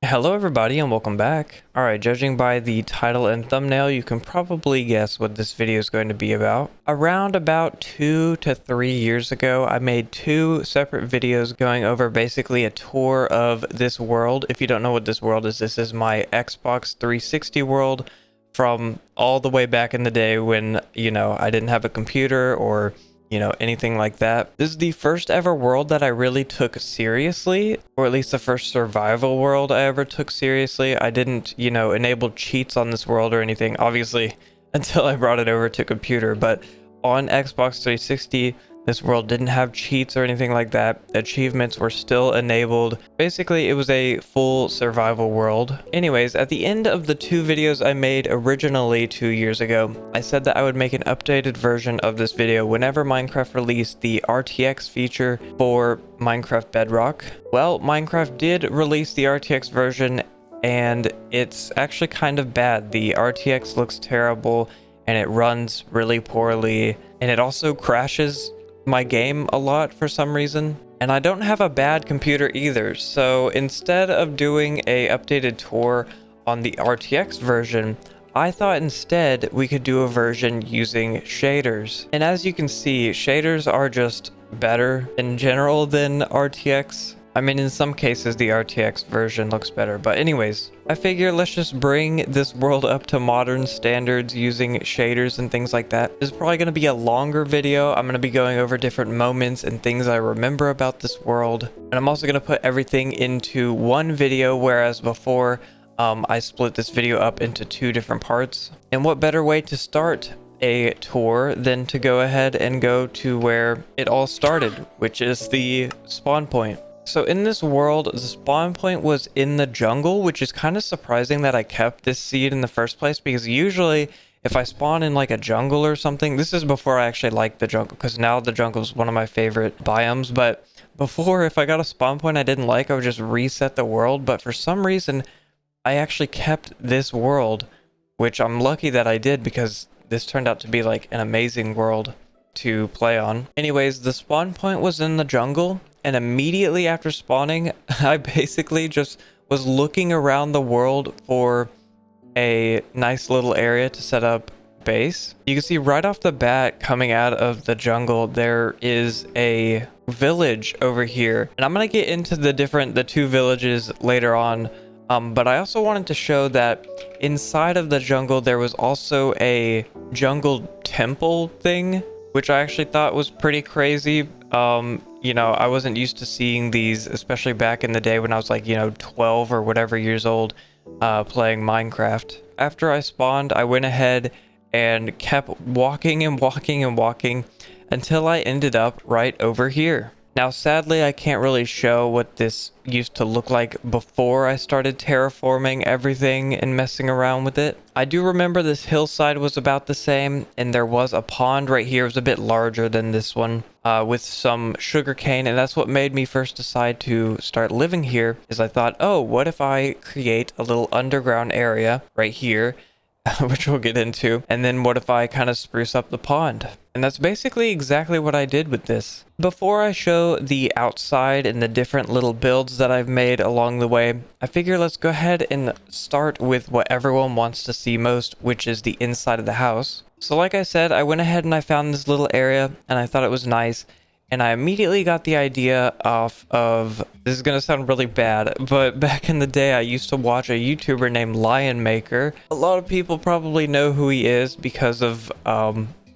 Hello everybody and welcome back. Alright, judging by the title and thumbnail, you can probably guess what this video is going to be about. Around about 2 to 3 years ago, I made two separate videos going over basically a tour of this world. If you don't know what this world is, this is my Xbox 360 world from all the way back in the day when, I didn't have a computer or anything like that. This is the first ever world that I really took seriously, or at least the first survival world I ever took seriously. I didn't, enable cheats on this world or anything, obviously, until I brought it over to computer. But on Xbox 360, this world didn't have cheats or anything like that. Achievements were still enabled. Basically, it was a full survival world. Anyways, at the end of the two videos I made originally 2 years ago, I said that I would make an updated version of this video whenever Minecraft released the RTX feature for Minecraft Bedrock. Well, Minecraft did release the RTX version, and it's actually kind of bad. The RTX looks terrible, and it runs really poorly, and it also crashes my game a lot for some reason. And I don't have a bad computer either, so instead of doing a updated tour on the RTX version, I thought instead we could do a version using shaders. And as you can see, shaders are just better in general than RTX. I mean, in some cases the RTX version looks better, but anyways, I figure let's just bring this world up to modern standards using shaders and things like that. This is probably going to be a longer video. I'm going to be going over different moments and things I remember about this world. And I'm also going to put everything into one video, whereas before I split this video up into two different parts. And what better way to start a tour than to go ahead and go to where it all started, which is the spawn point. So in this world, the spawn point was in the jungle, which is kind of surprising that I kept this seed in the first place, because usually if I spawn in like a jungle or something, this is before I actually like the jungle, because now the jungle is one of my favorite biomes, but before, if I got a spawn point I didn't like, I would just reset the world. But for some reason, I actually kept this world, which I'm lucky that I did, because this turned out to be like an amazing world to play on. Anyways, the spawn point was in the jungle, and immediately after spawning, I basically just was looking around the world for a nice little area to set up base. You can see right off the bat, coming out of the jungle, there is a village over here. And I'm gonna get into the two villages later on. But I also wanted to show that inside of the jungle, there was also a jungle temple thing, which I actually thought was pretty crazy. I wasn't used to seeing these, especially back in the day when I was like, 12 or whatever years old, playing Minecraft. After I spawned, I went ahead and kept walking and walking and walking until I ended up right over here. Now, sadly, I can't really show what this used to look like before I started terraforming everything and messing around with it. I do remember this hillside was about the same, and there was a pond right here. It was a bit larger than this one, with some sugarcane, and that's what made me first decide to start living here, is I thought, oh, what if I create a little underground area right here, which we'll get into, and then what if I kind of spruce up the pond? And that's basically exactly what I did with this. Before I show the outside and the different little builds that I've made along the way, I figure let's go ahead and start with what everyone wants to see most, which is the inside of the house. So like I said, I went ahead and I found this little area, and I thought it was nice. And I immediately got the idea off of, this is going to sound really bad, but back in the day I used to watch a YouTuber named Lionmaker. A lot of people probably know who he is because of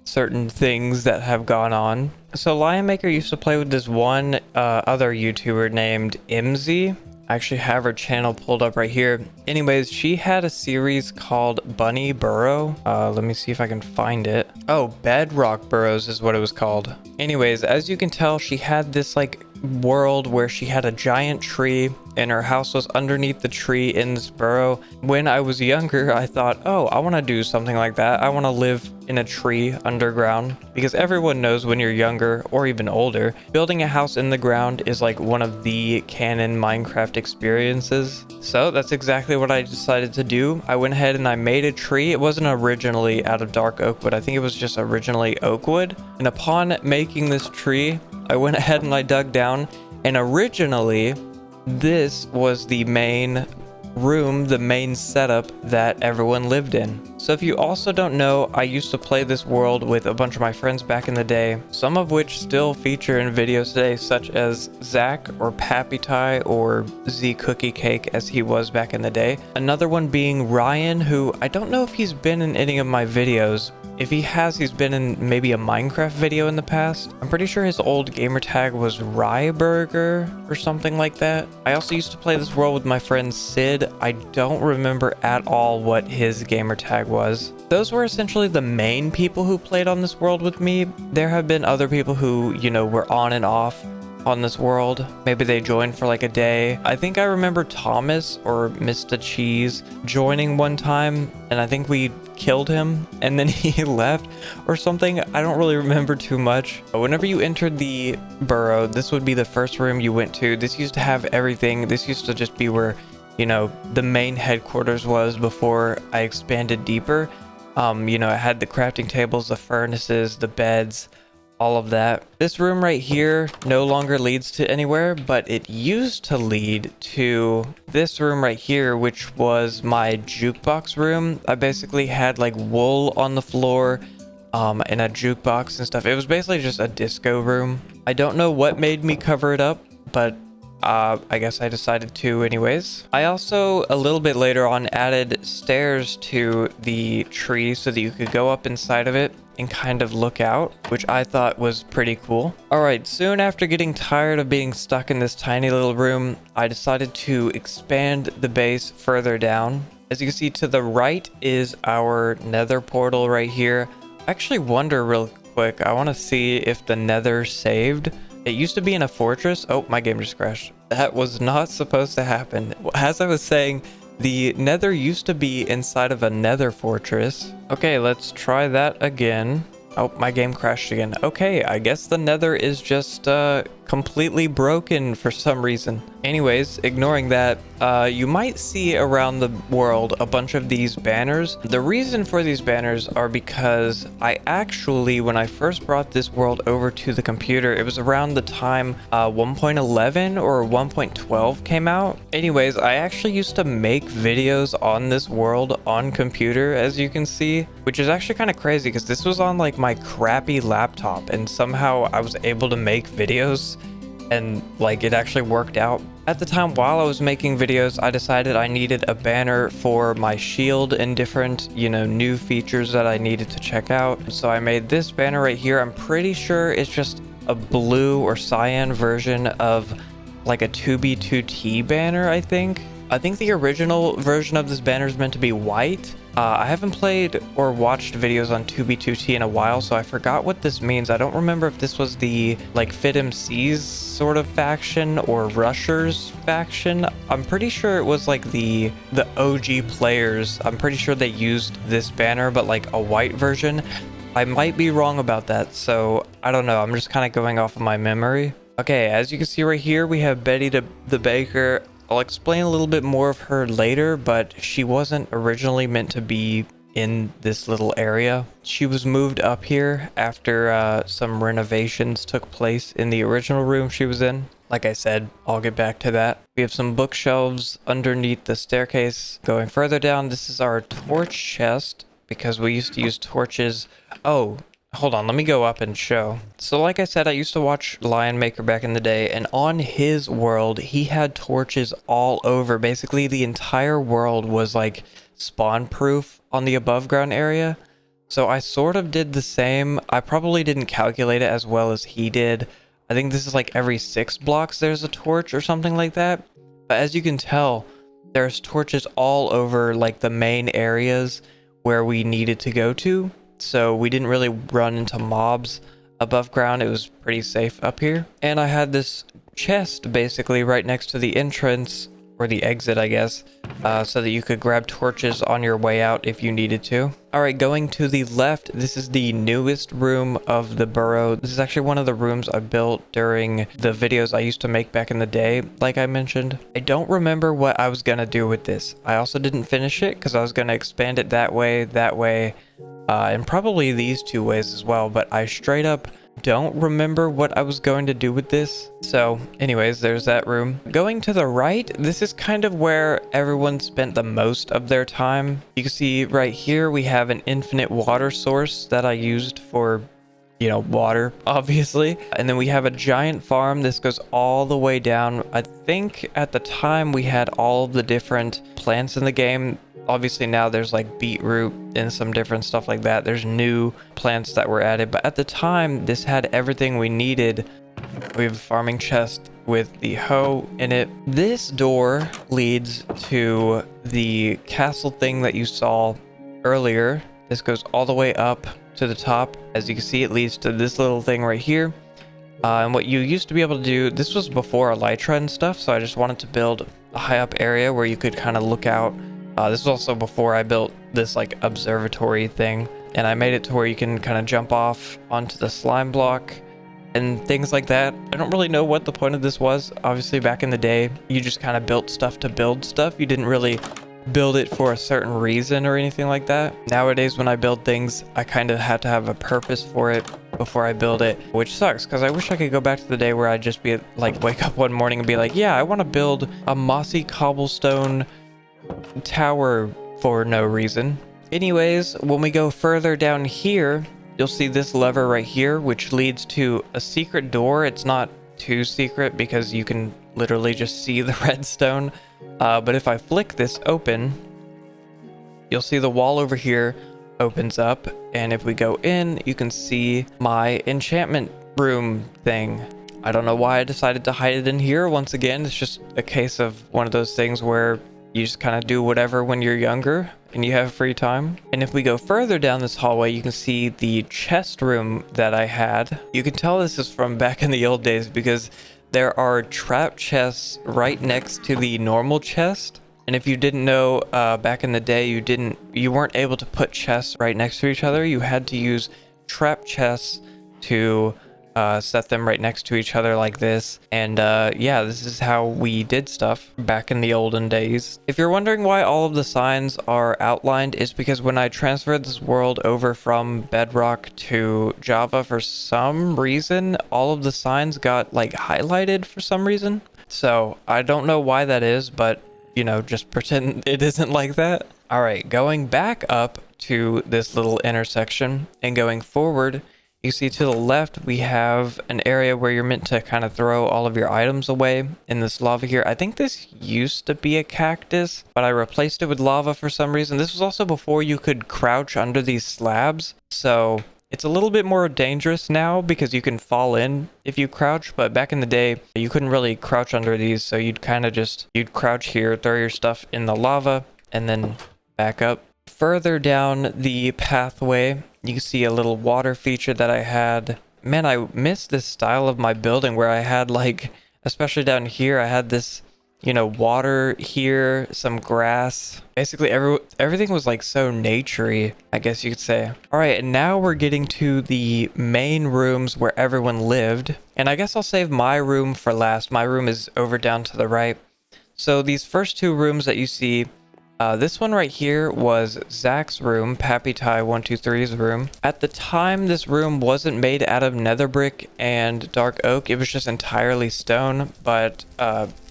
certain things that have gone on. So Lionmaker used to play with this one other YouTuber named MZ. I actually have her channel pulled up right here. Anyways, she had a series called Bunny Burrow. Let me see if I can find it. Oh, Bedrock Burrows is what it was called. Anyways, as you can tell, she had this like world where she had a giant tree and her house was underneath the tree in this burrow. When I was younger, I thought, oh, I want to do something like that. I want to live in a tree underground, because everyone knows when you're younger or even older, building a house in the ground is like one of the canon Minecraft experiences. So that's exactly what I decided to do. I went ahead and I made a tree. It wasn't originally out of dark oak wood. I think it was just originally oak wood. And upon making this tree, I went ahead and I dug down, and originally this was the main room, the main setup that everyone lived in. So if you also don't know, I used to play this world with a bunch of my friends back in the day, some of which still feature in videos today, such as Zach or Pappy Tie or Z Cookie Cake as he was back in the day. Another one being Ryan, who I don't know if he's been in any of my videos. If he has, he's been in maybe a Minecraft video in the past. I'm pretty sure his old gamer tag was Ryeburger or something like that. I also used to play this world with my friend Sid. I don't remember at all what his gamer tag was. Those were essentially the main people who played on this world with me. There have been other people who, you know, were on and off on this world. Maybe they joined for like a day. I think I remember Thomas or Mr. Cheese joining one time, and I think we killed him and then he left or something. I don't really remember too much. Whenever you entered the burrow, this would be the first room you went to. This used to have everything. This used to just be where, you know, the main headquarters was before I expanded deeper. You know, it had the crafting tables, the furnaces, the beds, all of that. This room right here no longer leads to anywhere, but it used to lead to this room right here, which was my jukebox room. I basically had like wool on the floor and a jukebox and stuff. It was basically just a disco room. I don't know what made me cover it up, but I guess I decided to anyways. I also, a little bit later on, added stairs to the tree so that you could go up inside of it and kind of look out, which I thought was pretty cool. All right, soon after getting tired of being stuck in this tiny little room, I decided to expand the base further down. As you can see to the right is our nether portal right here. I actually wonder real quick, I want to see if the nether saved. It used to be in a fortress. Oh, my game just crashed. That was not supposed to happen. As I was saying, the nether used to be inside of a nether fortress. Okay, let's try that again. Oh, my game crashed again. Okay, I guess the nether is just completely broken for some reason. Anyways, ignoring that, you might see around the world a bunch of these banners. The reason for these banners are because I actually, when I first brought this world over to the computer, it was around the time 1.11 or 1.12 came out. Anyways, I actually used to make videos on this world on computer, as you can see, which is actually kind of crazy because this was on like my crappy laptop, and somehow I was able to make videos and like it actually worked out. At the time while I was making videos, I decided I needed a banner for my shield and different, you know, new features that I needed to check out. So I made this banner right here. I'm pretty sure it's just a blue or cyan version of like a 2B2T banner, I think. I think the original version of this banner is meant to be white. I haven't played or watched videos on 2B2T in a while, so I forgot what this means. I don't remember if this was the like FitMC's sort of faction or Rushers faction. I'm pretty sure it was like the OG players. I'm pretty sure they used this banner, but like a white version. I might be wrong about that, so I don't know. I'm just kind of going off of my memory. Okay, as you can see right here, we have Betty the Baker. I'll explain a little bit more of her later, but she wasn't originally meant to be in this little area. She was moved up here after some renovations took place in the original room she was in. Like I said, I'll get back to that. We have some bookshelves underneath the staircase. Going further down, this is our torch chest because we used to use torches. Oh, hold on, let me go up and show. So like I said, I used to watch Lion Maker back in the day, and on his world, he had torches all over. Basically, the entire world was like spawn proof on the above ground area. So I sort of did the same. I probably didn't calculate it as well as he did. I think this is like every 6 blocks there's a torch or something like that. But as you can tell, there's torches all over like the main areas where we needed to go to. So we didn't really run into mobs above ground. It was pretty safe up here. And I had this chest basically right next to the entrance, or the exit, I guess, so that you could grab torches on your way out if you needed to. All right, going to the left, this is the newest room of the burrow. This is actually one of the rooms I built during the videos I used to make back in the day, like I mentioned. I don't remember what I was gonna do with this. I also didn't finish it because I was gonna expand it that way, and probably these 2 ways as well, but I straight up don't remember what I was going to do with this. So anyways, there's that room. Going to the right, this is kind of where everyone spent the most of their time. You can see right here we have an infinite water source that I used for, you know, water, obviously. And then we have a giant farm. This goes all the way down. I think at the time we had all of the different plants in the game. Obviously now there's like beetroot and some different stuff like that. There's new plants that were added, but at the time this had everything we needed. We have a farming chest with the hoe in it. This door leads to the castle thing that you saw earlier. This goes all the way up to the top. As you can see, it leads to this little thing right here. And what you used to be able to do, this was before Elytra and stuff, so I just wanted to build a high up area where you could kind of look out. This was also before I built this like observatory thing, and I made it to where you can kind of jump off onto the slime block and things like that. I don't really know what the point of this was. Obviously back in the day, you just kind of built stuff to build stuff. You didn't really build it for a certain reason or anything like that. Nowadays when I build things, I kind of have to have a purpose for it before I build it, which sucks because I wish I could go back to the day where I'd just be like, wake up one morning and be like, yeah, I want to build a mossy cobblestone tower for no reason. Anyways, when we go further down here, you'll see this lever right here, which leads to a secret door. It's not too secret because you can literally just see the redstone. But if I flick this open, you'll see the wall over here opens up. And if we go in, you can see my enchantment room thing. I don't know why I decided to hide it in here. Once again, it's just a case of one of those things where you just kind of do whatever when you're younger and you have free time. And if we go further down this hallway, you can see the chest room that I had. You can tell this is from back in the old days because there are trap chests right next to the normal chest. And if you didn't know, back in the day, you weren't able to put chests right next to each other. You had to use trap chests to set them right next to each other like this. And yeah, this is how we did stuff back in the olden days. If you're wondering why all of the signs are outlined, it's because when I transferred this world over from Bedrock to Java, for some reason, all of the signs got like highlighted for some reason. So I don't know why that is, but you know, just pretend it isn't like that. All right, going back up to this little intersection and going forward, you see to the left, we have an area where you're meant to kind of throw all of your items away in this lava here. I think this used to be a cactus, but I replaced it with lava for some reason. This was also before you could crouch under these slabs. So it's a little bit more dangerous now because you can fall in if you crouch. But back in the day, you couldn't really crouch under these. So you'd kind of you'd crouch here, throw your stuff in the lava, and then back up. Further down the pathway, you can see a little water feature that I had. Man, I miss this style of my building where I had like, especially down here, I had this, you know, water here, some grass. Basically everything was like so naturey, I guess you could say. All right, and now we're getting to the main rooms where everyone lived. And I guess I'll save my room for last. My room is over down to the right. So these first two rooms that you see, this one right here was Zach's room, Pappy Tie 123's room. At the time, this room wasn't made out of nether brick and dark oak. It was just entirely stone. But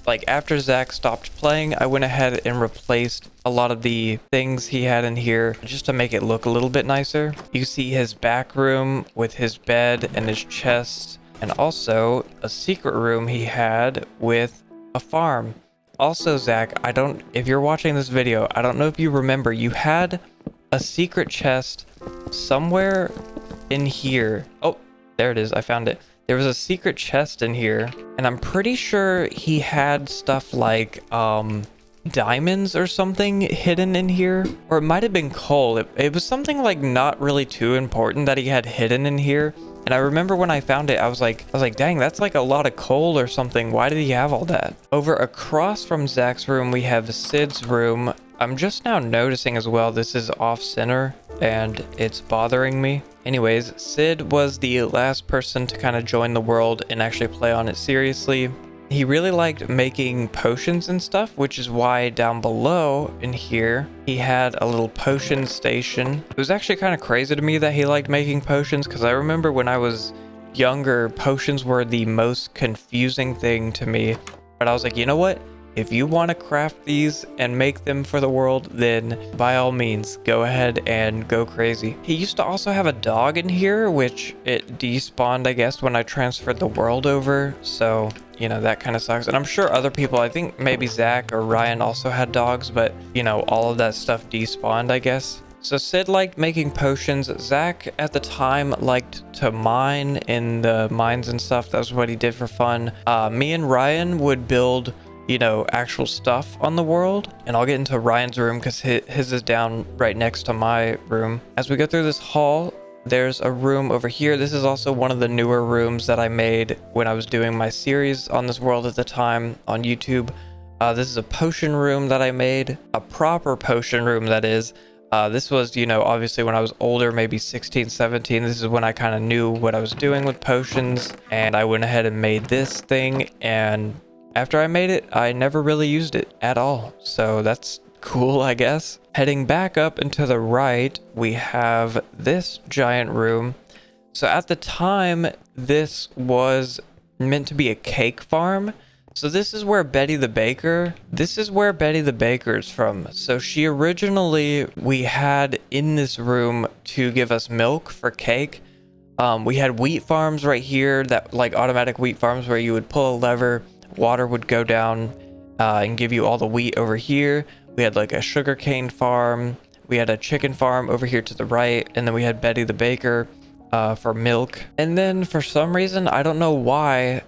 like after Zach stopped playing, I went ahead and replaced a lot of the things he had in here just to make it look a little bit nicer. You see his back room with his bed and his chest, and also a secret room he had with a farm. Also, Zach, if you're watching this video, I don't know if you remember, you had a secret chest somewhere in here. Oh, there it is. I found it. There was a secret chest in here, and I'm pretty sure he had stuff like diamonds or something hidden in here, or it might have been coal. It was something like not really too important that he had hidden in here. And I remember when I found it, I was like, dang, that's like a lot of coal or something. Why did he have all that? Over across from Zach's room, we have Sid's room. I'm just now noticing as well, this is off center and it's bothering me. Anyways, Sid was the last person to kind of join the world and actually play on it seriously. He really liked making potions and stuff, which is why down below in here, he had a little potion station. It was actually kind of crazy to me that he liked making potions, because I remember when I was younger, potions were the most confusing thing to me. But I was like, you know what? If you want to craft these and make them for the world, then by all means, go ahead and go crazy. He used to also have a dog in here, which it despawned, I guess, when I transferred the world over. So, you know, that kind of sucks. And I'm sure other people, I think maybe Zach or Ryan also had dogs, but, you know, all of that stuff despawned, I guess. So Sid liked making potions. Zach at the time liked to mine in the mines and stuff. That was what he did for fun. Me and Ryan would build, you know, actual stuff on the world. And I'll get into Ryan's room because his is down right next to my room. As we go through this hall, there's a room over here. This is also one of the newer rooms that I made when I was doing my series on this world at the time on YouTube. This is a potion room that I made, a proper potion room that is. This was, you know, obviously when I was older, maybe 16, 17. This is when I kind of knew what I was doing with potions. And I went ahead and made this thing. And after I made it, I never really used it at all. So that's cool, I guess. Heading back up and to the right, we have this giant room. So at the time, this was meant to be a cake farm. So this is where Betty the Baker is from. So she originally, we had in this room to give us milk for cake. We had wheat farms right here, that like automatic wheat farms where you would pull a lever, water would go down and give you all the wheat over here. We had like a sugarcane farm. We had a chicken farm over here to the right. And then we had Betty the Baker for milk. And then for some reason, I don't know why,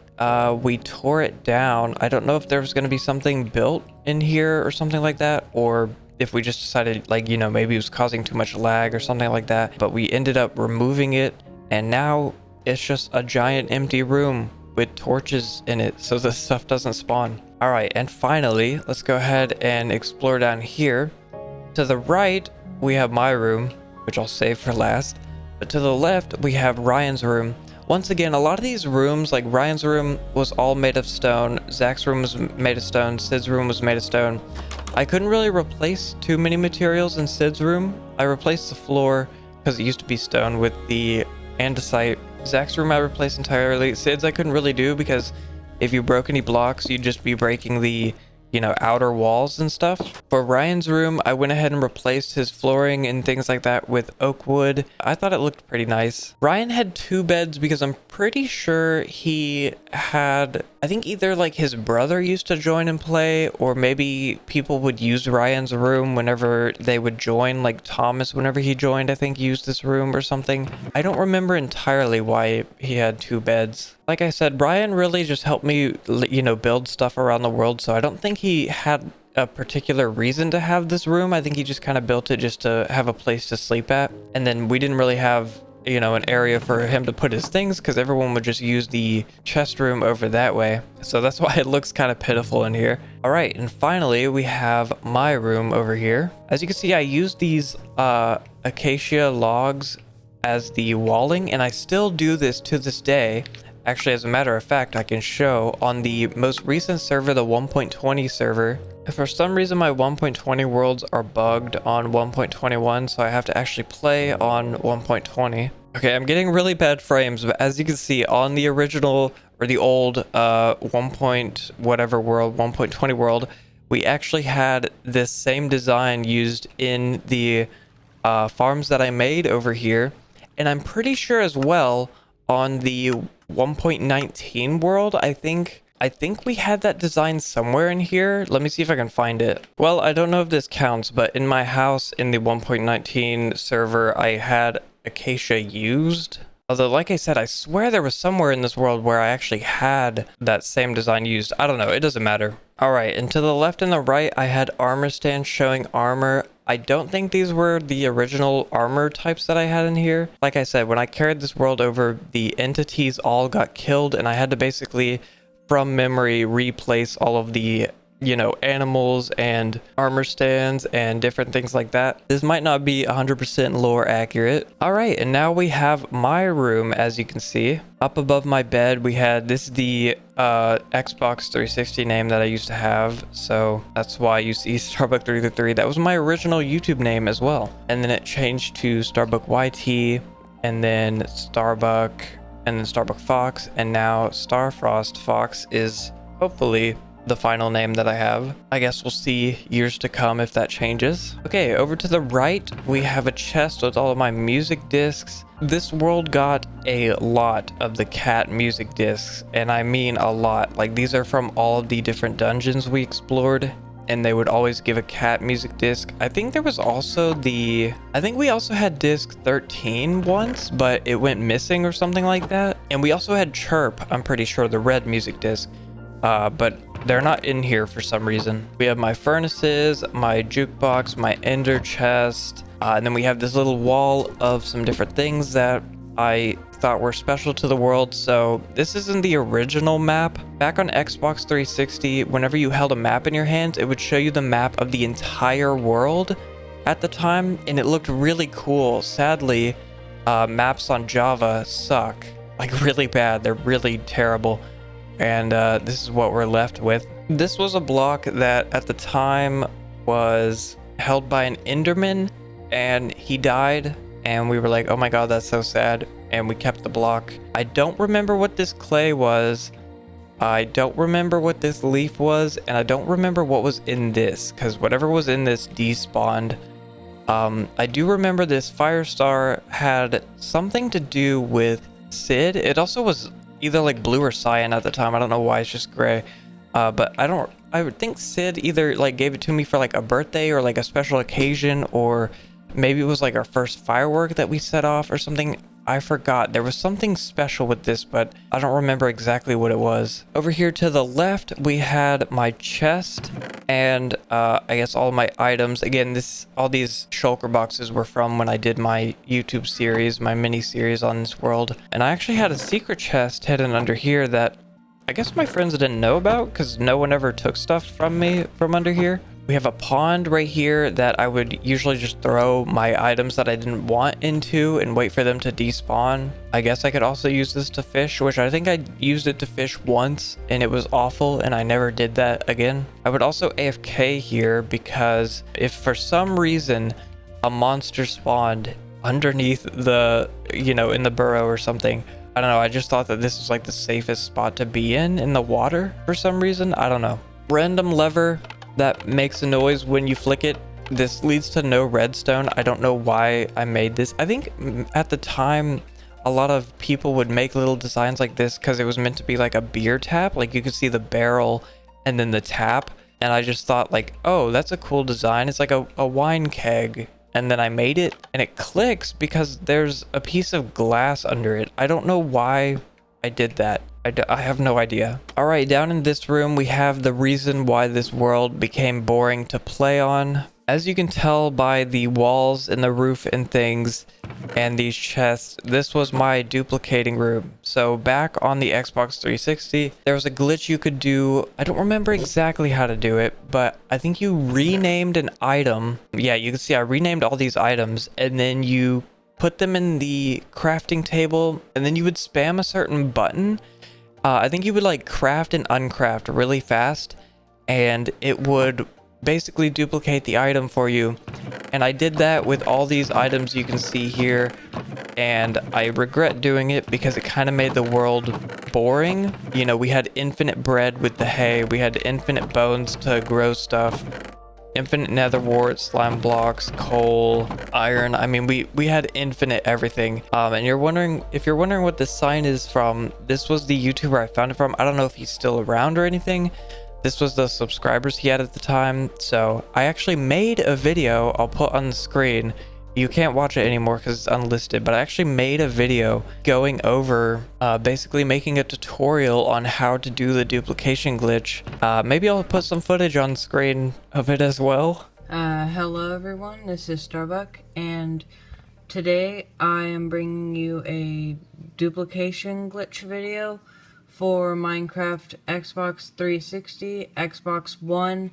we tore it down. I don't know if there was going to be something built in here or something like that, or if we just decided, like, you know, maybe it was causing too much lag or something like that. But we ended up removing it, and now it's just a giant empty room with torches in it so the stuff doesn't spawn. All right, and finally, let's go ahead and explore down here. To the right, we have my room, which I'll save for last. But to the left, we have Ryan's room. Once again, a lot of these rooms, like Ryan's room was all made of stone, Zach's room was made of stone, Sid's room was made of stone. I couldn't really replace too many materials in Sid's room. I replaced the floor because it used to be stone with the andesite. Zach's room I replaced entirely. Sid's I couldn't really do because if you broke any blocks, you'd just be breaking the, you know, outer walls and stuff. For Ryan's room, I went ahead and replaced his flooring and things like that with oak wood. I thought it looked pretty nice. Ryan had 2 beds because I'm pretty sure he had, I think either like his brother used to join and play, or maybe people would use Ryan's room whenever they would join, like Thomas, whenever he joined, I think used this room or something. I don't remember entirely why he had 2 beds. Like I said, Ryan really just helped me, you know, build stuff around the world. So I don't think he had a particular reason to have this room. I think he just kind of built it just to have a place to sleep at. And then we didn't really have, you know, an area for him to put his things because everyone would just use the chest room over that way. So that's why it looks kind of pitiful in here. All right, and finally we have my room over here. As you can see, I used these acacia logs as the walling, and I still do this to this day. Actually, as a matter of fact, I can show on the most recent server, the 1.20 server. For some reason, my 1.20 worlds are bugged on 1.21, so I have to actually play on 1.20. Okay, I'm getting really bad frames, but as you can see on the original or the old 1.whatever world, 1.20 world, we actually had this same design used in the farms that I made over here. And I'm pretty sure as well on the 1.19 world, I think we had that design somewhere in here. Let me see if I can find it. Well, I don't know if this counts, but in my house in the 1.19 server, I had acacia used. Although, like I said, I swear there was somewhere in this world where I actually had that same design used. I don't know. It doesn't matter. All right. And to the left and the right, I had armor stands showing armor. I don't think these were the original armor types that I had in here. Like I said, when I carried this world over, the entities all got killed, and I had to basically, from memory, replace all of the, you know, animals and armor stands and different things like that. This might not be 100% lore accurate. All right, and now we have my room, as you can see. Up above my bed, we had, this is the Xbox 360 name that I used to have, so that's why you see Starbuck333. That was my original YouTube name as well. And then it changed to Starbuck YT, and then Starbuck and then Starbuck Fox, and now Starfrost Fox is hopefully the final name that I have. I guess we'll see years to come if that changes. Okay, over to the right, we have a chest with all of my music discs. This world got a lot of the cat music discs, and I mean a lot. Like, these are from all of the different dungeons we explored, and they would always give a cat music disc. I think there was also I think we also had disc 13 once, but it went missing or something like that. And we also had Chirp, I'm pretty sure, the red music disc. But they're not in here for some reason. We have my furnaces, my jukebox, my ender chest, and then we have this little wall of some different things that I thought were special to the world. So this isn't the original map. Back on Xbox 360, whenever you held a map in your hands, it would show you the map of the entire world at the time, and it looked really cool. Sadly, maps on Java suck, like really bad. They're really terrible. And this is what we're left with. This was a block that at the time was held by an Enderman, and he died, and we were like, oh my god, that's so sad, and we kept the block. I don't remember what this clay was. I don't remember what this leaf was, and I don't remember what was in this, because whatever was in this despawned. I do remember this fire star had something to do with Sid. It also was either like blue or cyan at the time. I don't know why it's just gray. But I would think Sid either like gave it to me for like a birthday or like a special occasion, or maybe it was like our first firework that we set off or something. I forgot. There was something special with this, but I don't remember exactly what it was. Over here to the left, we had my chest and I guess all my items. Again, all these shulker boxes were from when I did my YouTube series, my mini series on this world. And I actually had a secret chest hidden under here that I guess my friends didn't know about because no one ever took stuff from me from under here. We have a pond right here that I would usually just throw my items that I didn't want into and wait for them to despawn. I guess I could also use this to fish, which I think I used it to fish once and it was awful and I never did that again. I would also AFK here because if for some reason a monster spawned underneath the, in the burrow or something, I don't know, I just thought that this was like the safest spot to be in the water for some reason. I don't know. Random lever that makes a noise when you flick it. This leads to no redstone. I don't know why I made this. I think at the time a lot of people would make little designs like this because it was meant to be like a beer tap. Like you could see the barrel and then the tap, and I just thought like, oh, that's a cool design. It's like a wine keg. And then I made it and it clicks because there's a piece of glass under it. I don't know why I did that. I have no idea. All right, down in this room, we have the reason why this world became boring to play on. As you can tell by the walls and the roof and things and these chests, this was my duplicating room. So back on the Xbox 360, there was a glitch you could do. I don't remember exactly how to do it, but I think you renamed an item. Yeah, you can see I renamed all these items and then you put them in the crafting table and then you would spam a certain button. I think you would like craft and uncraft really fast and it would basically duplicate the item for you. And I did that with all these items you can see here, and I regret doing it because it kind of made the world boring. We had infinite bread with the hay, we had infinite bones to grow stuff, infinite nether wart, slime blocks, coal, iron. I mean, we had infinite everything. And if you're wondering what this sign is from, this was the YouTuber I found it from. I don't know if he's still around or anything. This was the subscribers he had at the time. So I actually made a video I'll put on the screen. You can't watch it anymore because it's unlisted, but I actually made a video going over basically making a tutorial on how to do the duplication glitch. Maybe I'll put some footage on screen of it as well. Hello everyone, this is Starbuck, and today I am bringing you a duplication glitch video for Minecraft Xbox 360, Xbox One,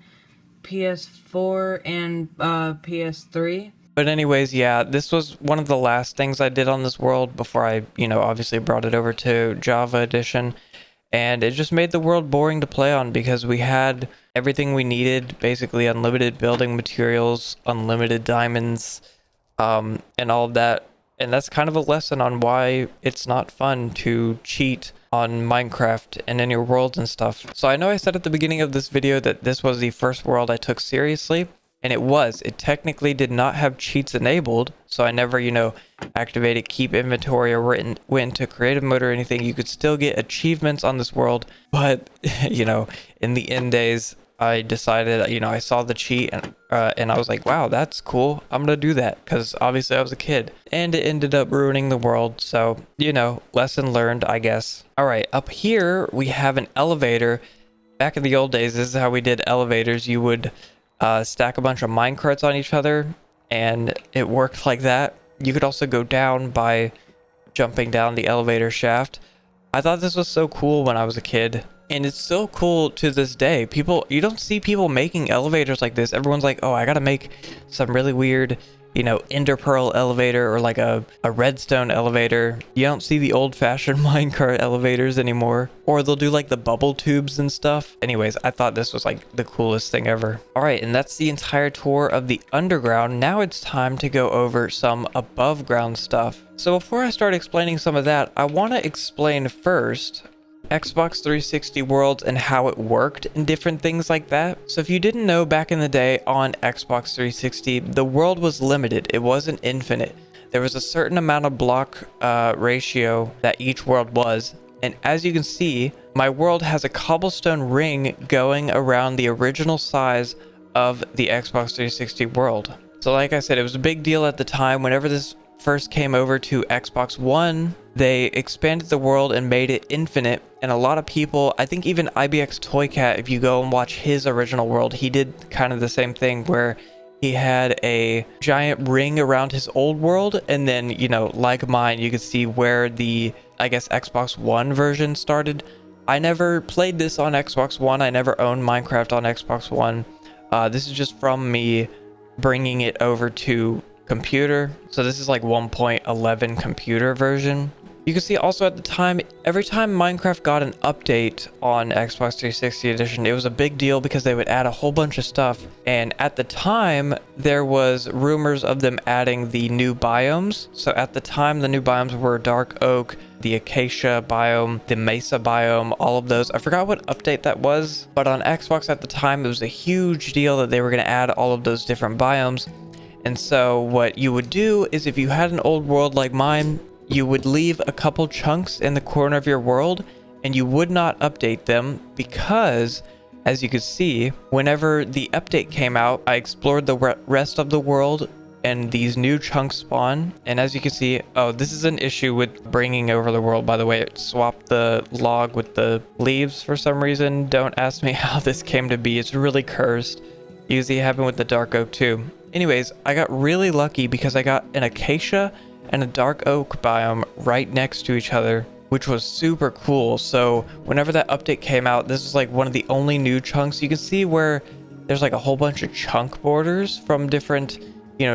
PS4, and PS3. But anyways, yeah, this was one of the last things I did on this world before I, obviously brought it over to Java Edition. And it just made the world boring to play on because we had everything we needed, basically unlimited building materials, unlimited diamonds, and all of that And that's kind of a lesson on why it's not fun to cheat on Minecraft and in your worlds and stuff. So I know I said at the beginning of this video that this was the first world I took seriously, and it was. It technically did not have cheats enabled, so I never, activated keep inventory or went into creative mode or anything. You could still get achievements on this world, but, in the end days, I decided, I saw the cheat and I was like, wow, that's cool. I'm gonna do that because obviously I was a kid and it ended up ruining the world. So, lesson learned, I guess. All right, up here we have an elevator. Back in the old days, this is how we did elevators. You would stack a bunch of minecarts on each other and it worked like that. You could also go down by jumping down the elevator shaft. I thought this was so cool when I was a kid. And it's still cool to this day. You don't see people making elevators like this. Everyone's like, oh, I gotta make some really weird, ender pearl elevator or like a redstone elevator. You don't see the old-fashioned minecart elevators anymore. Or they'll do like the bubble tubes and stuff. Anyways, I thought this was like the coolest thing ever. All right, and that's the entire tour of the underground. Now it's time to go over some above ground stuff. So before I start explaining some of that, I want to explain first Xbox 360 worlds and how it worked and different things like that. So if you didn't know, back in the day on Xbox 360, the world was limited. It wasn't infinite. There was a certain amount of block ratio that each world was. And as you can see, my world has a cobblestone ring going around the original size of the Xbox 360 world. So like I said, it was a big deal at the time. Whenever this first came over to Xbox One, they expanded the world and made it infinite, and a lot of people, I think even IBX Toycat, if you go and watch his original world, he did kind of the same thing where he had a giant ring around his old world, and then, like mine, you could see where the, I guess, Xbox One version started. I never played this on Xbox One. I never owned Minecraft on Xbox One. This is just from me bringing it over to computer. So this is like 1.11 computer version. You can see also at the time, every time Minecraft got an update on Xbox 360 edition, it was a big deal because they would add a whole bunch of stuff. And at the time, there was rumors of them adding the new biomes. So at the time, the new biomes were dark oak, the acacia biome, the mesa biome, all of those. I forgot what update that was, but on Xbox at the time, it was a huge deal that they were going to add all of those different biomes. And so what you would do is, if you had an old world like mine, you would leave a couple chunks in the corner of your world and you would not update them because, as you could see, whenever the update came out, I explored the rest of the world and these new chunks spawn. And as you can see, oh, this is an issue with bringing over the world, by the way. It swapped the log with the leaves for some reason. Don't ask me how this came to be. It's really cursed. Usually it happened with the dark oak too. Anyways, I got really lucky because I got an acacia and a dark oak biome right next to each other, which was super cool. So whenever that update came out, this is like one of the only new chunks. You can see where there's like a whole bunch of chunk borders from different,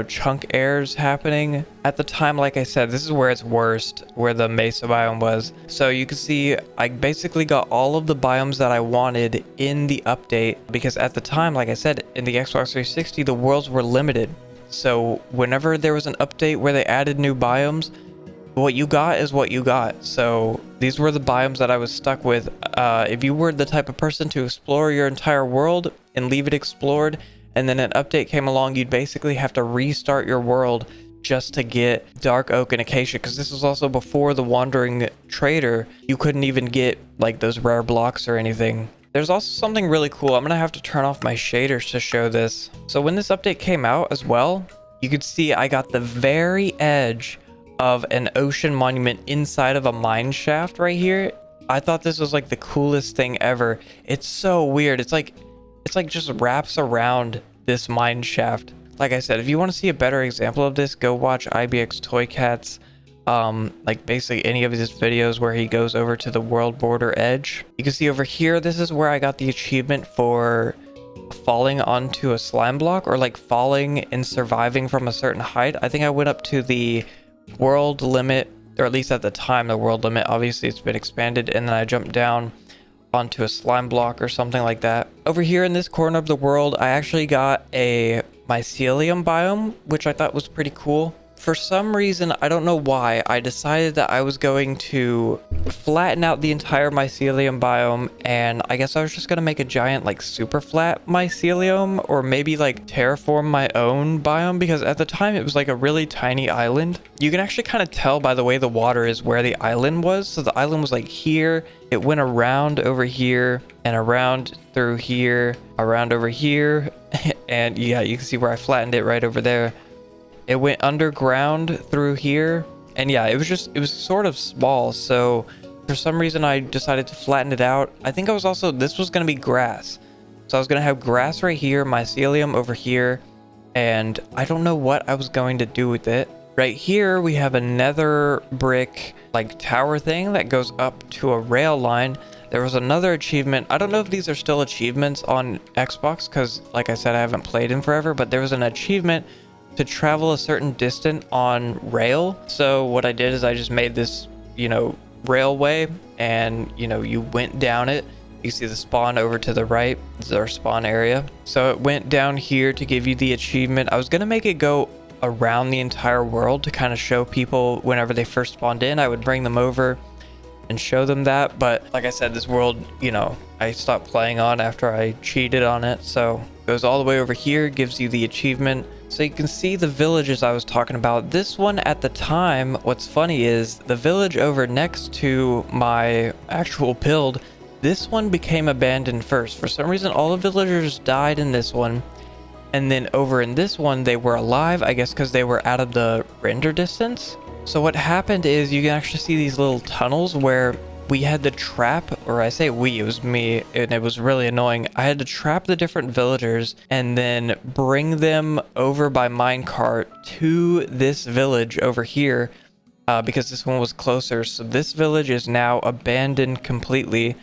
chunk airs happening. At the time, like I said, this is where it's worst, where the mesa biome was. So you can see I basically got all of the biomes that I wanted in the update because at the time, like I said, in the Xbox 360, the worlds were limited. So whenever there was an update where they added new biomes, what you got is what you got. So these were the biomes that I was stuck with. If you were the type of person to explore your entire world and leave it explored, and then an update came along, you'd basically have to restart your world just to get dark oak and acacia, because this was also before the wandering trader. You couldn't even get like those rare blocks or anything. There's also something really cool. I'm gonna have to turn off my shaders to show this. So when this update came out as well, you could see I got the very edge of an ocean monument inside of a mine shaft right here. I thought this was like the coolest thing ever. It's so weird. It's like just wraps around this mine shaft. Like I said, if you want to see a better example of this, go watch IBX Toycat's like basically any of his videos where he goes over to the world border edge. You can see over here, this is where I got the achievement for falling onto a slime block, or like falling and surviving from a certain height. I think I went up to the world limit, or at least at the time the world limit. Obviously it's been expanded, and then I jumped down onto a slime block or something like that. Over here in this corner of the world, I actually got a mycelium biome, which I thought was pretty cool. For some reason, I don't know why, I decided that I was going to flatten out the entire mycelium biome, and I guess I was just gonna make a giant like super flat mycelium, or maybe like terraform my own biome, because at the time it was like a really tiny island. You can actually kind of tell by the way the water is where the island was. So the island was like here, it went around over here and around through here, around over here, and yeah, you can see where I flattened it right over there. It went underground through here, and yeah, it was sort of small, so for some reason I decided to flatten it out. I think this was going to be grass, so I was going to have grass right here, mycelium over here, and I don't know what I was going to do with it. Right here we have a nether brick like tower thing that goes up to a rail line. There was another achievement. I don't know if these are still achievements on Xbox, because like I said, I haven't played in forever, but there was an achievement to travel a certain distance on rail. So what I did is I just made this, railway, and you went down it. You see the spawn over to the right. This is our spawn area. So it went down here to give you the achievement. I was gonna make it go around the entire world to kind of show people whenever they first spawned in. I would bring them over and show them that, but like I said, this world, I stopped playing on after I cheated on it. So it goes all the way over here, gives you the achievement. So you can see the villages I was talking about. This one at the time, what's funny is the village over next to my actual build, this one became abandoned first. For some reason, all the villagers died in this one. And then over in this one, they were alive, I guess because they were out of the render distance. So what happened is you can actually see these little tunnels where we had to trap, or I say we, it was me, and it was really annoying. I had to trap the different villagers and then bring them over by minecart to this village over here, because this one was closer. So this village is now abandoned completely.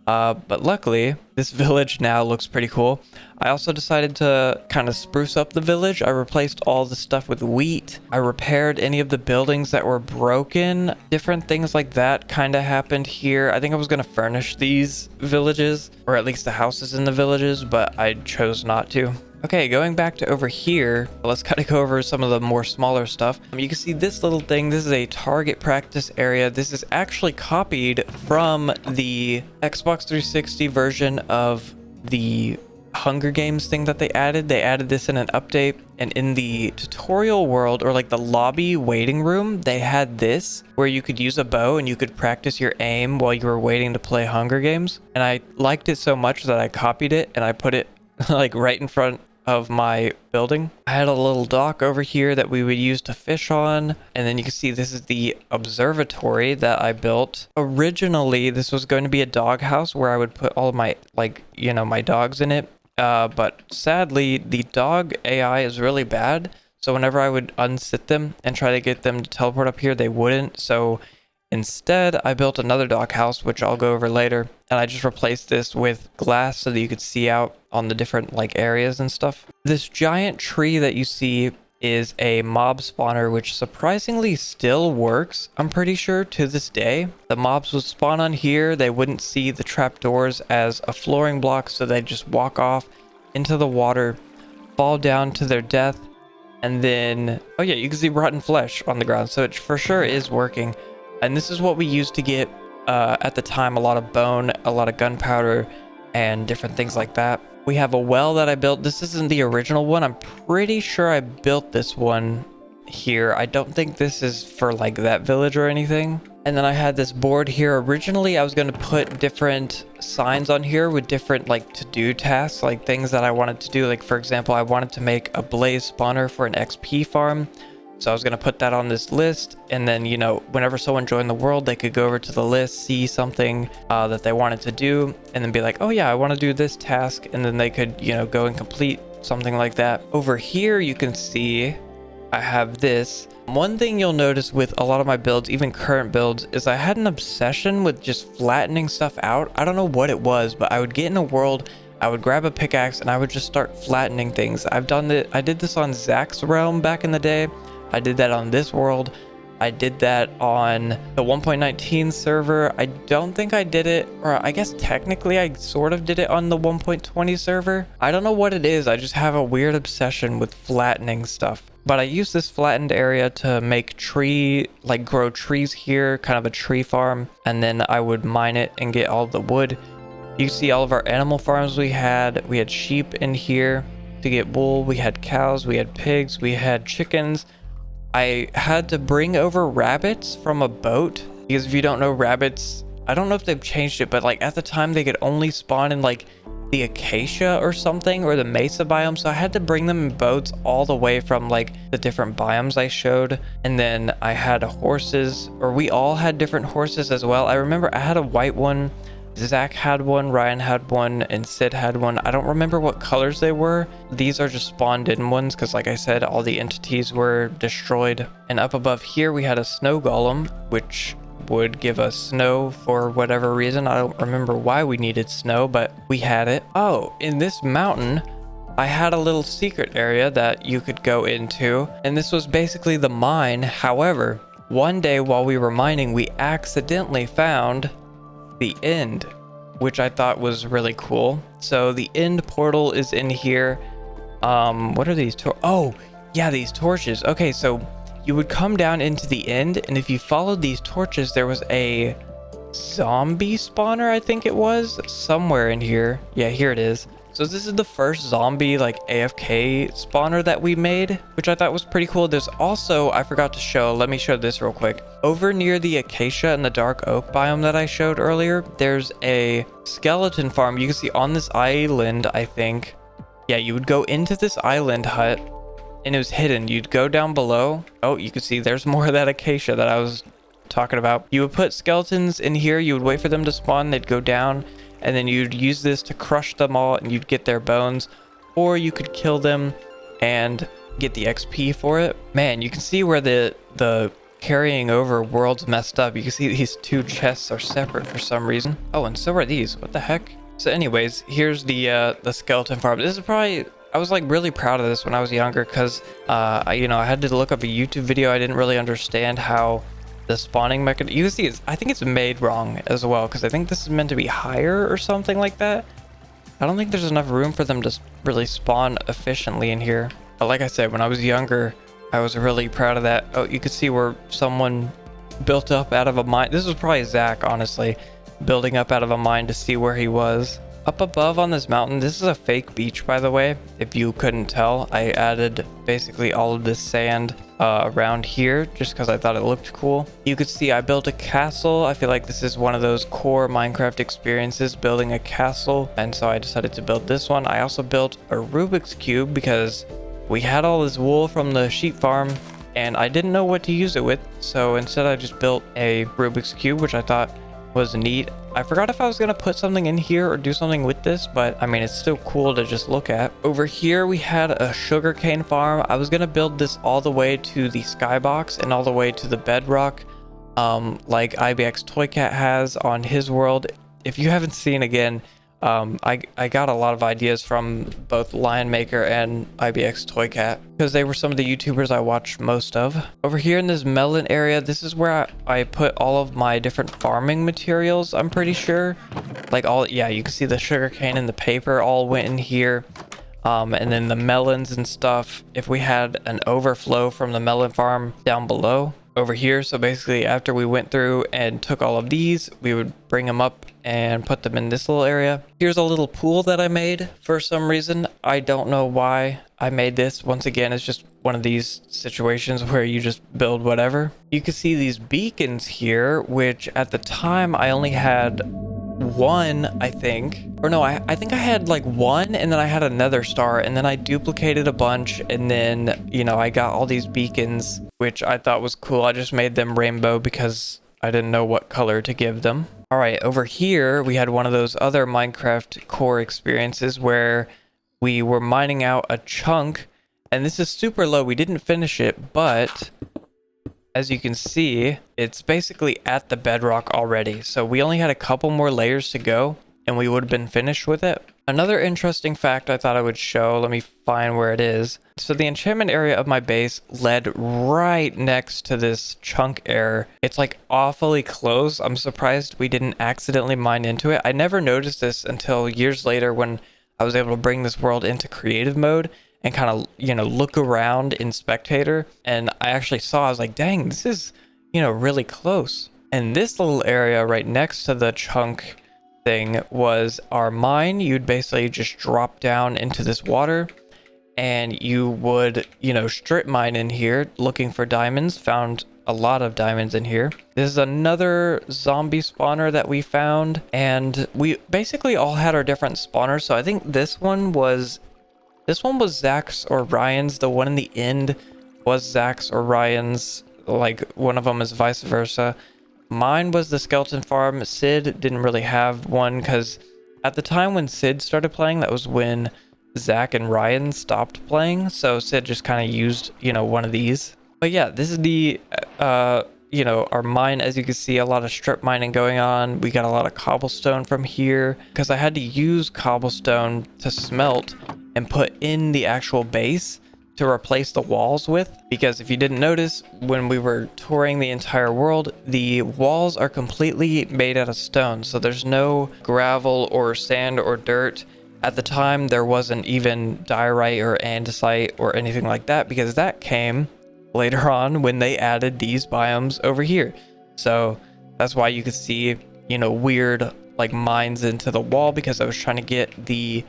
But luckily, this village now looks pretty cool. I also decided to kind of spruce up the village. I replaced all the stuff with wheat. I repaired any of the buildings that were broken. Different things like that kind of happened here. I think I was going to furnish these villages, or at least the houses in the villages, but I chose not to. Okay, going back to over here, let's kind of go over some of the more smaller stuff. You can see this little thing. This is a target practice area. This is actually copied from the Xbox 360 version of the Hunger Games thing that they added. They added this in an update, and in the tutorial world, or like the lobby waiting room, they had this where you could use a bow and you could practice your aim while you were waiting to play Hunger Games. And I liked it so much that I copied it and I put it like right in front of my building. I had a little dock over here that we would use to fish on, and then you can see this is the observatory that I built. Originally this was going to be a dog house where I would put all of my my dogs in it, but sadly the dog AI is really bad, so whenever I would unsit them and try to get them to teleport up here, they wouldn't. So instead, I built another dog house, which I'll go over later, and I just replaced this with glass so that you could see out on the different areas and stuff. This giant tree that you see is a mob spawner, which surprisingly still works, I'm pretty sure, to this day. The mobs would spawn on here. They wouldn't see the trapdoors as a flooring block, so they'd just walk off into the water, fall down to their death, and then, oh yeah, you can see rotten flesh on the ground, so it for sure is working. And this is what we used to get, at the time, a lot of bone, a lot of gunpowder, and different things like that. We have a well that I built. This isn't the original one. I'm pretty sure I built this one here. I don't think this is for that village or anything. And then I had this board here. Originally, I was going to put different signs on here with different to-do tasks, things that I wanted to do. For example, I wanted to make a blaze spawner for an XP farm. So I was going to put that on this list, and then, whenever someone joined the world, they could go over to the list, see something that they wanted to do, and then be like, oh yeah, I want to do this task, and then they could, go and complete something like that. Over here, you can see I have this. One thing you'll notice with a lot of my builds, even current builds, is I had an obsession with just flattening stuff out. I don't know what it was, but I would get in a world, I would grab a pickaxe, and I would just start flattening things. I did this on Zach's realm back in the day. I did that on this world. I did that on the 1.19 server. I don't think I did it, or I guess technically I sort of did it on the 1.20 server. I don't know what it is. I just have a weird obsession with flattening stuff. But I use this flattened area to make grow trees here, kind of a tree farm. And then I would mine it and get all the wood. You can see all of our animal farms we had. We had sheep in here to get wool. We had cows, we had pigs, we had chickens. I had to bring over rabbits from a boat because if you don't know, rabbits, I don't know if they've changed it, but like at the time they could only spawn in like the acacia or something, or the mesa biome. So I had to bring them in boats all the way from like the different biomes I showed. And then I had horses, or we all had different horses as well. I remember I had a white one, Zach had one, Ryan had one, and Sid had one. I don't remember what colors they were. These are just spawned in ones because like I said, all the entities were destroyed. And up above here we had a snow golem, which would give us snow for whatever reason. I don't remember why we needed snow, but we had it. Oh, in this mountain I had a little secret area that you could go into, and this was basically the mine. However, one day while we were mining, we accidentally found the end, which I thought was really cool. So the end portal is in here. What are these? Oh yeah, these torches. Okay, so you would come down into the end, and if you followed these torches, there was a zombie spawner, I think it was, somewhere in here. Yeah, here it is. So this is the first zombie like AFK spawner that we made, which I thought was pretty cool. There's also, I forgot to show, let me show this real quick. Over near the acacia and the dark oak biome that I showed earlier, there's a skeleton farm. You can see on this island, I think. Yeah, you would go into this island hut and it was hidden. You'd go down below. Oh, you can see there's more of that acacia that I was talking about. You would put skeletons in here. You would wait for them to spawn. They'd go down. And then you'd use this to crush them all and you'd get their bones, or you could kill them and get the XP for it. Man, you can see where the carrying over world's messed up. You can see these two chests are separate for some reason. Oh, and so are these. What the heck? So anyways, here's the skeleton farm. This is probably, I was like really proud of this when I was younger because I had to look up a YouTube video. I didn't really understand how the spawning mechanism, you can see I think it's made wrong as well, because I think this is meant to be higher or something like that. I don't think there's enough room for them to really spawn efficiently in here. But like I said, when I was younger, I was really proud of that. Oh, you could see where someone built up out of a mine. This was probably Zach, honestly, building up out of a mine to see where he was. Up above on this mountain, this is a fake beach, by the way. If you couldn't tell, I added basically all of this sand around here just because I thought it looked cool. You could see I built a castle. I feel like this is one of those core Minecraft experiences, building a castle, and so I decided to build this one. I also built a Rubik's Cube because we had all this wool from the sheep farm and I didn't know what to use it with, so instead I just built a Rubik's Cube, which I thought was neat. I forgot if I was gonna put something in here or do something with this, but I mean, it's still cool to just look at. Over here we had a sugarcane farm. I was gonna build this all the way to the skybox and all the way to the bedrock, like IBX Toycat has on his world. If you haven't seen, again, I got a lot of ideas from both Lion Maker and IBX Toycat because they were some of the YouTubers I watched most of. Over here in this melon area, this is where I put all of my different farming materials, I'm pretty sure. Like yeah, you can see the sugarcane and the paper all went in here. And then the melons and stuff, if we had an overflow from the melon farm down below over here. So basically after we went through and took all of these, we would bring them up and put them in this little area. Here's a little pool that I made for some reason. I don't know why I made this. Once again, it's just one of these situations where you just build whatever. You can see these beacons here, which at the time I only had one, I think. Or no, I think I had like one, and then I had another star, and then I duplicated a bunch, and then, you know, I got all these beacons, which I thought was cool. I just made them rainbow because I didn't know what color to give them. All right, over here, we had one of those other Minecraft core experiences where we were mining out a chunk, and this is super low. We didn't finish it, but as you can see, it's basically at the bedrock already. So we only had a couple more layers to go and we would have been finished with it. Another interesting fact I thought I would show, let me find where it is. So the enchantment area of my base led right next to this chunk error. It's like awfully close. I'm surprised we didn't accidentally mine into it. I never noticed this until years later when I was able to bring this world into creative mode and kind of, look around in spectator. And I actually saw, I was like, dang, this is, really close. And this little area right next to the chunk thing was our mine. You'd basically just drop down into this water and you would, strip mine in here looking for diamonds. Found a lot of diamonds in here. This is another zombie spawner that we found, and we basically all had our different spawners. So I think this one was Zach's or Ryan's. The one in the end was Zach's or Ryan's. Like one of them is vice versa. Mine was the skeleton farm. Sid didn't really have one because at the time when Sid started playing, that was when Zach and Ryan stopped playing. So Sid just kind of used, one of these. But yeah, this is the, our mine. As you can see, a lot of strip mining going on. We got a lot of cobblestone from here because I had to use cobblestone to smelt and put in the actual base to replace the walls with, because if you didn't notice, when we were touring the entire world, the walls are completely made out of stone, so there's no gravel or sand or dirt. At the time there wasn't even diorite or andesite or anything like that, because that came later on when they added these biomes over here. So that's why you could see, weird like mines into the wall, because I was trying to get the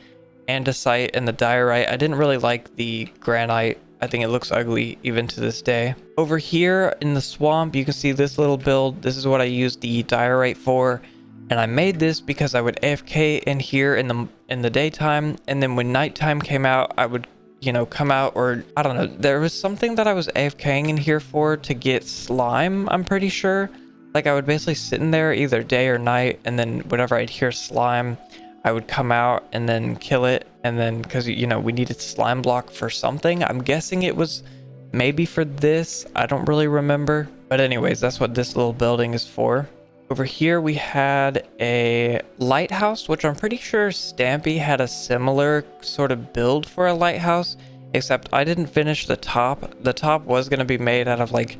andesite and the diorite. I didn't really like the granite. I think it looks ugly even to this day. Over here in the swamp, you can see this little build. This is what I used the diorite for, and I made this because I would AFK in here in the daytime, and then when nighttime came out, I would come out, or I don't know, there was something that I was AFKing in here for to get slime, I'm pretty sure. Like I would basically sit in there either day or night, and then whenever I'd hear slime, I would come out and then kill it. And then because we needed slime block for something, I'm guessing it was maybe for this, I don't really remember. But anyways, that's what this little building is for. Over here we had a lighthouse, which I'm pretty sure Stampy had a similar sort of build for a lighthouse, except I didn't finish the top. The top was going to be made out of like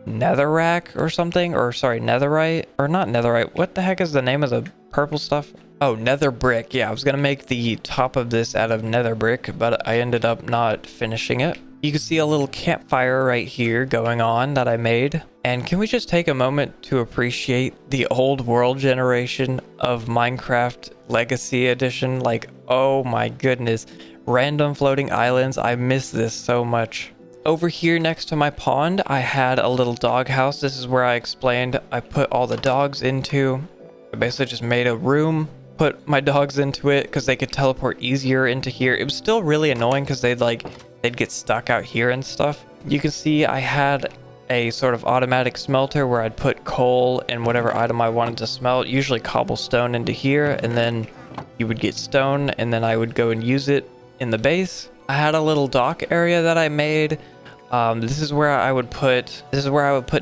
netherrack or something, or sorry, netherite, or not netherite. What the heck is the name of the purple stuff? Oh, nether brick. Yeah, I was gonna make the top of this out of nether brick, but I ended up not finishing it. You can see a little campfire right here going on that I made. And can we just take a moment to appreciate the old world generation of Minecraft Legacy Edition? Like, oh my goodness, random floating islands. I miss this so much. Over here next to my pond, I had a little dog house. This is where I explained I put all the dogs into. I basically just made a room, put my dogs into it because they could teleport easier into here. It was still really annoying because they'd get stuck out here and stuff. You can see I had a sort of automatic smelter where I'd put coal and whatever item I wanted to smelt, usually cobblestone, into here, and then you would get stone, and then I would go and use it in the base. I had a little dock area that I made. This is where I would put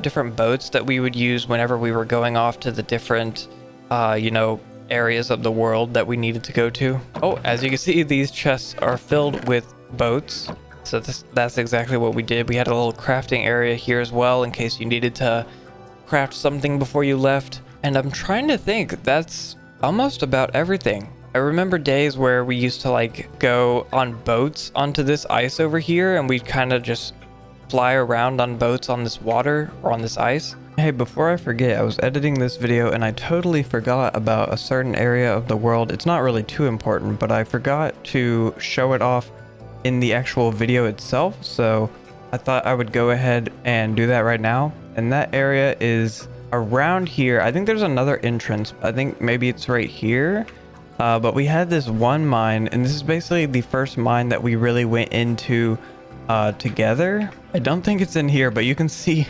different boats that we would use whenever we were going off to the different areas of the world that we needed to go to. Oh, as you can see, these chests are filled with boats. So that's exactly what we did. We had a little crafting area here as well in case you needed to craft something before you left. And I'm trying to think, that's almost about everything. I remember days where we used to go on boats onto this ice over here, and we'd kind of just fly around on boats on this water or on this ice. Hey, before I forget, I was editing this video and I totally forgot about a certain area of the world. It's not really too important, but I forgot to show it off in the actual video itself, so I thought I would go ahead and do that right now. And that area is around here. I think there's another entrance. I think maybe it's right here. But we had this one mine, and this is basically the first mine that we really went into together. I don't think it's in here, but you can see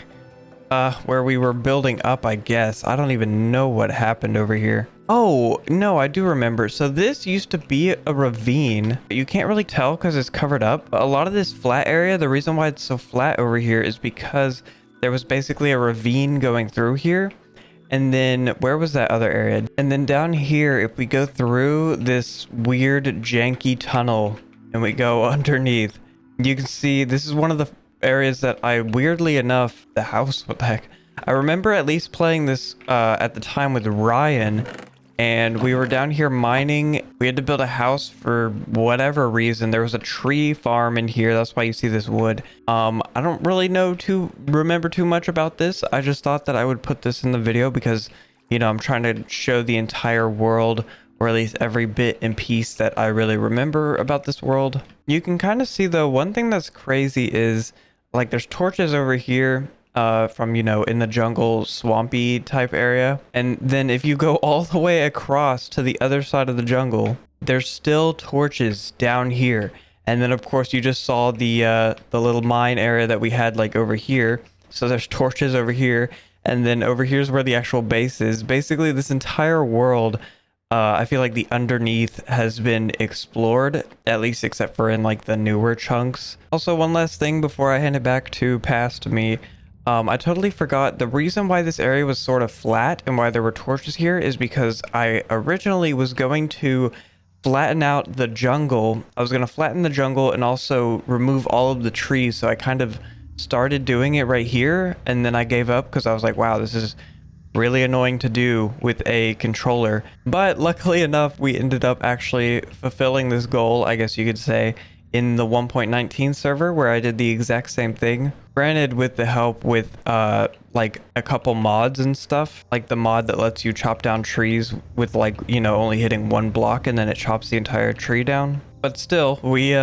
where we were building up, I guess. I don't even know what happened over here. Oh, no, I do remember. So this used to be a ravine. You can't really tell because it's covered up. A lot of this flat area, the reason why it's so flat over here is because there was basically a ravine going through here. And then where was that other area? And then down here, if we go through this weird janky tunnel and we go underneath, you can see this is one of the areas that I, weirdly enough, the house, what the heck? I remember at least playing this at the time with Ryan, and we were down here mining. We had to build a house for whatever reason. There was a tree farm in here. That's why you see this wood. I don't really remember too much about this. I just thought that I would put this in the video because, you know, I'm trying to show the entire world, or at least every bit and piece that I really remember about this world. You can kind of see though, one thing that's crazy is like there's torches over here from, you know, in the jungle swampy type area, and then if you go all the way across to the other side of the jungle, there's still torches down here. And then of course you just saw the little mine area that we had like over here, so there's torches over here, and then over here's where the actual base is. Basically this entire world, I feel like the underneath has been explored, at least except for in like the newer chunks. Also, one last thing before I hand it back to past me. I totally forgot the reason why this area was sort of flat and why there were torches here is because I originally was going to flatten out the jungle. I was going to flatten the jungle and also remove all of the trees. So I kind of started doing it right here, and then I gave up because I was like, wow, this is really annoying to do with a controller. But luckily enough, we ended up actually fulfilling this goal, I guess you could say, in the 1.19 server where I did the exact same thing. Granted, with the help with like a couple mods and stuff, like the mod that lets you chop down trees with, like, you know, only hitting one block and then it chops the entire tree down. But still, we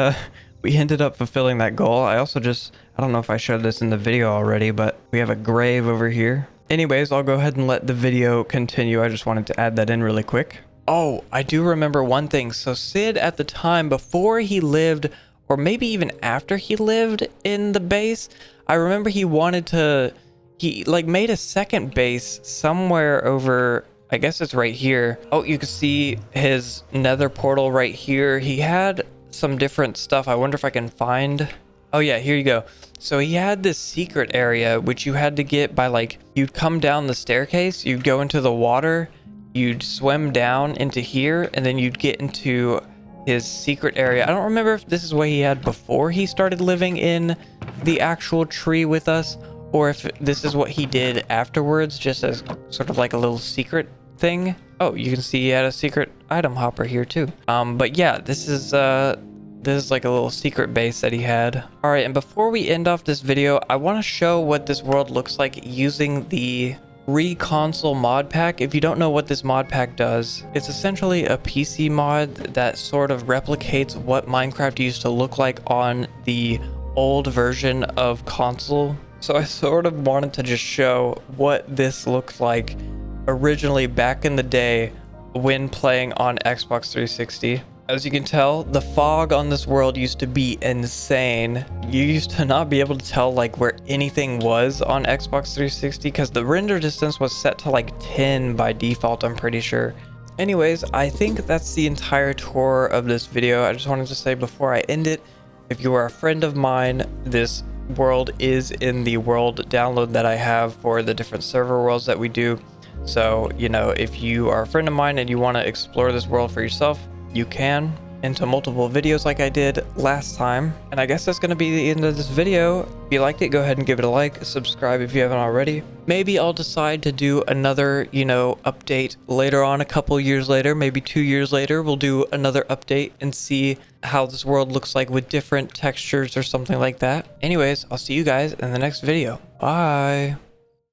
ended up fulfilling that goal. I also I don't know if I showed this in the video already, but we have a grave over here. Anyways, I'll go ahead and let the video continue. I just wanted to add that in really quick. Oh, I do remember one thing. So Sid at the time, before he lived, or maybe even after he lived in the base, I remember he like made a second base somewhere over, I guess it's right here. Oh, you can see his nether portal right here. He had some different stuff. I wonder if I can find. Oh yeah, here you go. So he had this secret area, which you had to get by, like, you'd come down the staircase, you'd go into the water, you'd swim down into here, and then you'd get into his secret area. I don't remember if this is what he had before he started living in the actual tree with us, or if this is what he did afterwards, just as sort of like a little secret thing. Oh, you can see he had a secret item hopper here too. But yeah, this is like a little secret base that he had. All right, and before we end off this video, I want to show what this world looks like using the Re-Console mod pack. If you don't know what this mod pack does, it's essentially a PC mod that sort of replicates what Minecraft used to look like on the old version of console. So I sort of wanted to just show what this looked like originally back in the day when playing on Xbox 360. As you can tell, the fog on this world used to be insane. You used to not be able to tell like where anything was on Xbox 360 because the render distance was set to like 10 by default, I'm pretty sure. Anyways, I think that's the entire tour of this video. I just wanted to say before I end it, if you are a friend of mine, this world is in the world download that I have for the different server worlds that we do. So, you know, if you are a friend of mine and you want to explore this world for yourself, you can, into multiple videos like I did last time. And I guess that's going to be the end of this video. If you liked it, go ahead and give it a like, subscribe if you haven't already. Maybe I'll decide to do another, you know, update later on, a couple years later, maybe 2 years later, we'll do another update and see how this world looks like with different textures or something like that. Anyways, I'll see you guys in the next video. Bye.